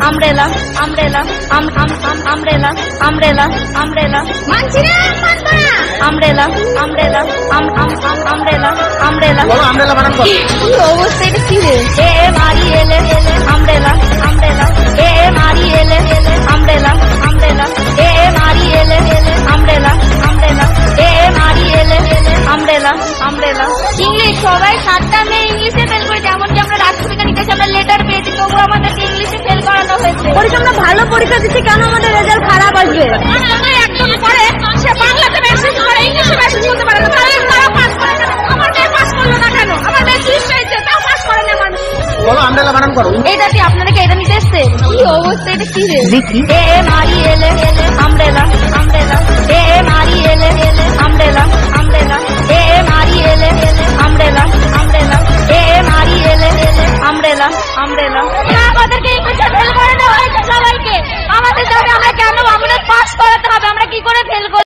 Umbrella umbrella umbrella umbrella umbrella মানছি না মানব না আমব্রেলা আমব্রেলা আমব্রেলা আমব্রেলা বলো আমব্রেলা বানান করো। কি অবস্থা এটা কি রে এ মারি এলে আমব্রেলা আমব্রেলা এ মারি এলে আমব্রেলা আমব্রেলা এ মারি এলে আমব্রেলা আমব্রেলা এ মারি এলে আমব্রেলা আমব্রেলা ইংলিশ সবাই 7টা মেয়ে ইংলিশে ফেল করেছে, এমনকি আমরা রাষ্ট্রবিজ্ঞানের কাছে আমরা লেটার পেয়েছি, তবু আমাদের ইংলিশে ফেল করানো হয়েছে। পরীক্ষা আমরা ভালো পরীক্ষা দিচ্ছি, কেন আমাদের রেজাল্ট খারাপ আসবে? একদম পরে সে বাংলাতে মেসেজ করে, ইংলিশে মেসেজ করতে পারে না, তাহলে তারা পাস করে কেন? আমার মেয়ে পাস করলো না কেন? আমার মেয়ে 30 পেয়েছে, তাও পাস করে না মানুষ। বলো আমব্রেলা বানান করো। এটা কি আপনারা কি এটা নিতে এসেছেন? কি অবস্থা এটা কি রে? দেখি এ মারি এলে আমব্রেলা আমব্রেলা এ মারি এলে আমব্রেলা আমব্রেলা এ মারি এলে আমব্রেলা আমব্রেলা এ মারি এলে আমব্রেলা আমব্রেলা। আমাদেরকে ইংলিশে ফেল করে দেওয়া হয়েছে সবাইকে, আমাদের সাথে আমরা কেন আমাদের পাস করাতে হবে? আমরা কি করে ফেল